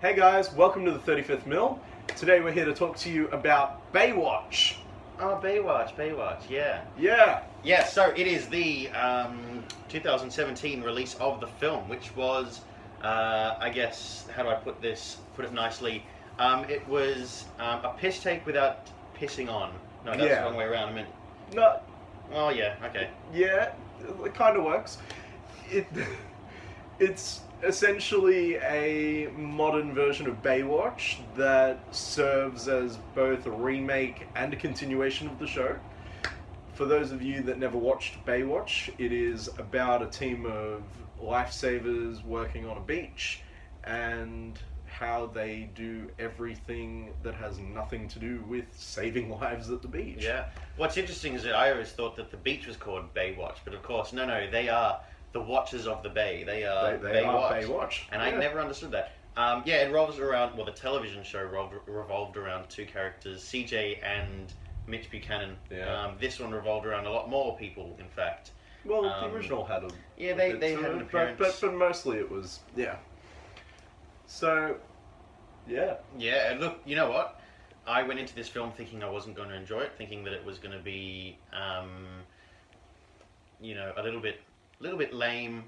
Hey guys, welcome to the 35th Mill. Today we're here to talk to you about Baywatch. Oh, Baywatch, yeah. Yeah, Yeah, so it is the 2017 release of the film, which was, I guess, how do I put it nicely? It was a piss take without pissing on. No, that's Yeah. the wrong way around. I mean, no, oh yeah, okay. yeah, it kind of works. It, it's essentially a modern version of Baywatch that serves as both a remake and a continuation of the show. For those of you that never watched Baywatch, it is about a team of lifesavers working on a beach and how they do everything that has nothing to do with saving lives at the beach. Yeah. What's interesting is that I always thought that the beach was called Baywatch, but of course, no, they are the Watchers of the Bay. They are They are Baywatch. And I never understood that. Yeah, it revolves around, well, the television show revolved around two characters, CJ and Mitch Buchanan. Yeah. This one revolved around a lot more people, in fact. Well, the original had a Yeah, a they bit had to an it, appearance. but mostly it was So, yeah, Yeah, and look, you know what? I went into this film thinking I wasn't going to enjoy it, thinking that it was going to be, a little bit lame,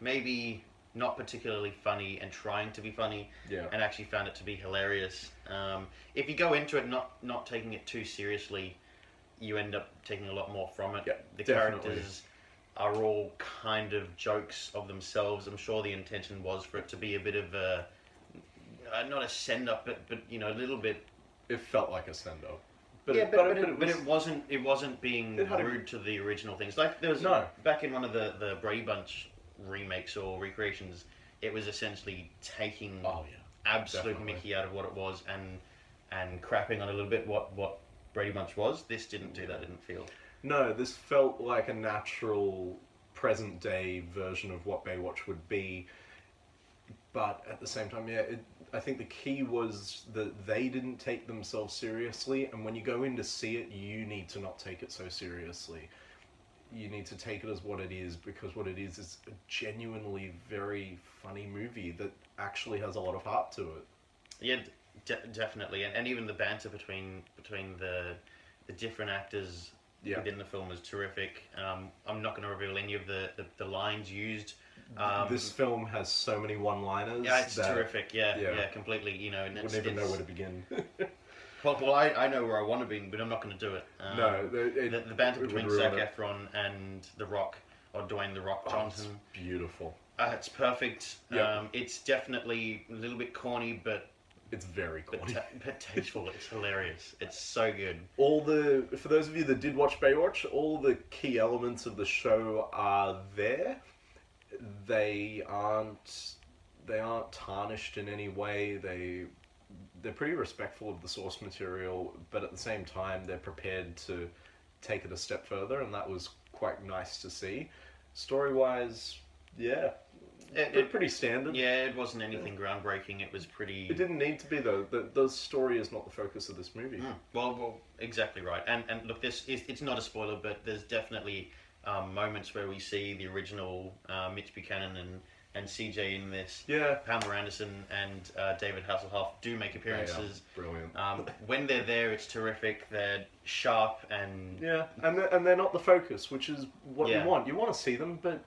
maybe not particularly funny, and trying to be funny, yeah, and actually found it to be hilarious. If you go into it not taking it too seriously, you end up taking a lot more from it. Yeah, the definitely. characters are all kind of jokes of themselves. I'm sure the intention was for it to be a bit of a not a send up, but a little bit. it felt like a send up. But it wasn't being It had a- rude to the original things. Like there was No. back in one of the Brady Bunch remakes or recreations, it was essentially taking Oh yeah, absolute definitely. Mickey out of what it was and crapping on a little bit what Brady Bunch was. This didn't do that. Didn't feel. No, this felt like a natural present day version of what Baywatch would be. But at the same time, I think the key was that they didn't take themselves seriously, and when you go in to see it, you need to not take it so seriously. You need to take it as what it is, because what it is a genuinely very funny movie that actually has a lot of heart to it. Yeah, definitely, and even the banter between the different actors Yeah. within the film is terrific. I'm not going to reveal any of the lines used. This film has so many one-liners. Yeah, it's that terrific. Yeah, yeah. completely. And Wouldn't even know where to begin. Well, I know where I want to be, but I'm not going to do it. No, the banter it would between ruin Zac it. Efron and The Rock, or Dwayne The Rock Oh, it's Johnson, beautiful. it's perfect. Yep. It's definitely a little bit corny, but It's very corny. but tasteful. It's hilarious. It's so good. For those of you that did watch Baywatch, all the key elements of the show are there. They aren't tarnished in any way. They're pretty respectful of the source material, but at the same time they're prepared to take it a step further, and that was quite nice to see. Story-wise, yeah, they're pretty standard. Yeah, it wasn't anything groundbreaking. It was pretty. It didn't need to be though. The story is not the focus of this movie. Well, exactly right. And look, it's not a spoiler, but there's definitely moments where we see the original Mitch Buchanan and CJ in this. Yeah. Pamela Anderson and David Hasselhoff do make appearances. Brilliant. When they're there, it's terrific. They're sharp and Yeah, and they're not the focus, which is what Yeah. you want. You want to see them, but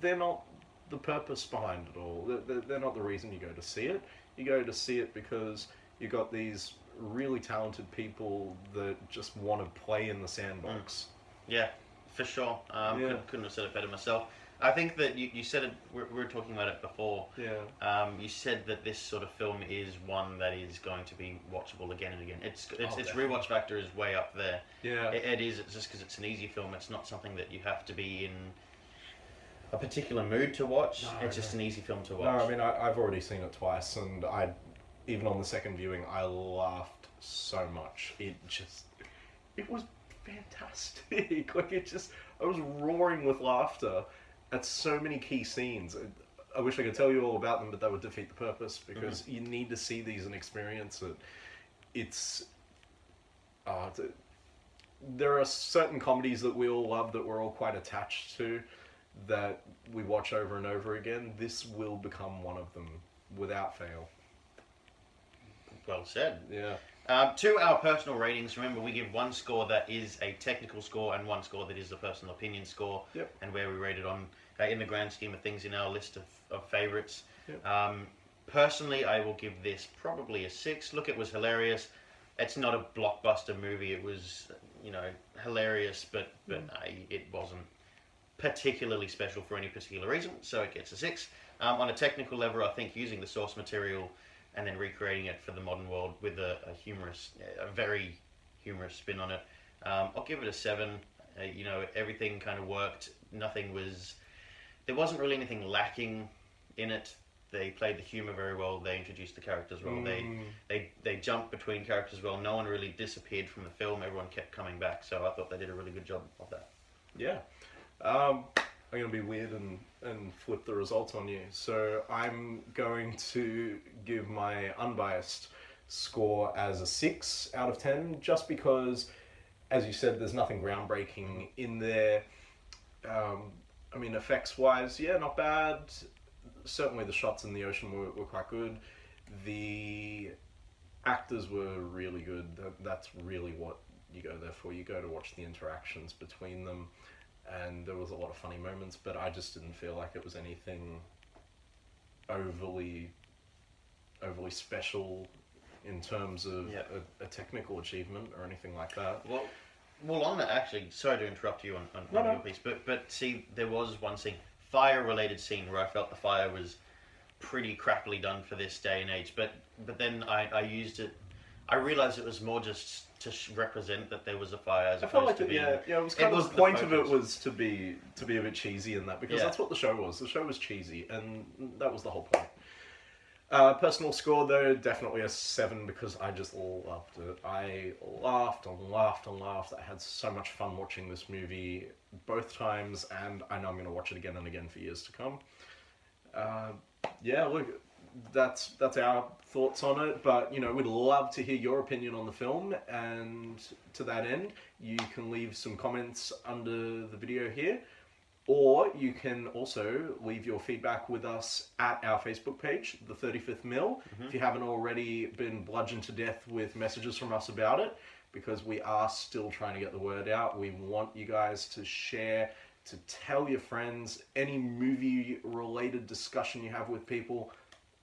they're not the purpose behind it all. They're not the reason you go to see it. You go to see it because you got these really talented people that just want to play in the sandbox. yeah, for sure. Yeah. Couldn't have said it better myself. I think that you said it. We were talking about it before. Yeah. You said that this sort of film is one that is going to be watchable again and again. Its definitely. rewatch factor is way up there. Yeah. It is. It's just because it's an easy film. It's not something that you have to be in a particular mood to watch. No, It's just an easy film to No, watch. I mean I've already seen it twice, and even on the second viewing I laughed so much. It was fantastic. I was roaring with laughter at so many key scenes. I wish I could tell you all about them, but that would defeat the purpose, because you need to see these and experience it. There are certain comedies that we all love, that we're all quite attached to, that we watch over and over again. This will become one of them without fail. Well said. Yeah. To our personal ratings, remember we give one score that is a technical score and one score that is a personal opinion score, Yep. and where we rate it on in the grand scheme of things in our list of favorites. Yep. Personally, I will give this probably a 6. Look, it was hilarious. It's not a blockbuster movie. It was, hilarious, but it wasn't particularly special for any particular reason, so it gets a 6. On a technical level, I think using the source material and then recreating it for the modern world with a very humorous spin on it, I'll give it a 7. Everything kind of worked. There wasn't really anything lacking in it. They played the humor very well. They introduced the characters well. They jumped between characters well. No one really disappeared from the film. Everyone kept coming back. So I thought they did a really good job of that. Yeah. I'm going to be weird and flip the results on you. So I'm going to give my unbiased score as a 6 out of 10, just because, as you said, there's nothing groundbreaking in there. Effects-wise, yeah, not bad. Certainly the shots in the ocean were quite good. The actors were really good. That's really what you go there for. You go to watch the interactions between them. And there was a lot of funny moments, but I just didn't feel like it was anything overly special in terms of a technical achievement or anything like that. Well, on that, actually, sorry to interrupt you on No. your piece, but see, there was one scene, fire-related scene, where I felt the fire was pretty crappily done for this day and age, but then I used it. I realized it was more just to represent that there was a fire, as I felt like opposed to it was kind of the point of it was to be a bit cheesy in that, because that's what the show was. The show was cheesy, and that was the whole point. Personal score, though, definitely a 7, because I just loved it. I laughed and laughed and laughed. I had so much fun watching this movie both times, and I know I'm going to watch it again and again for years to come. Look, that's our thoughts on it, but we'd love to hear your opinion on the film, and to that end you can leave some comments under the video here, or you can also leave your feedback with us at our Facebook page, The 35th Mill, if you haven't already been bludgeoned to death with messages from us about it, because we are still trying to get the word out. We want you guys to share, to tell your friends, any movie related discussion you have with people.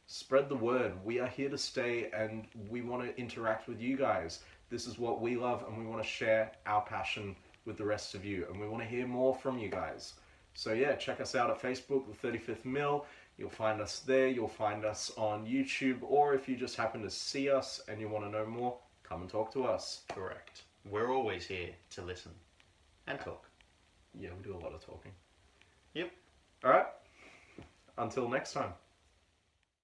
Spread the word. We are here to stay, and we want to interact with you guys. This is what we love, and we want to share our passion with the rest of you, and we want to hear more from you guys. So yeah, check us out at Facebook, The 35th Mill. You'll find us there. You'll find us on YouTube, or if you just happen to see us and you want to know more, come and talk to us. Correct. We're always here to listen and talk. Yeah, we do a lot of talking. Yep. All right. Until next time.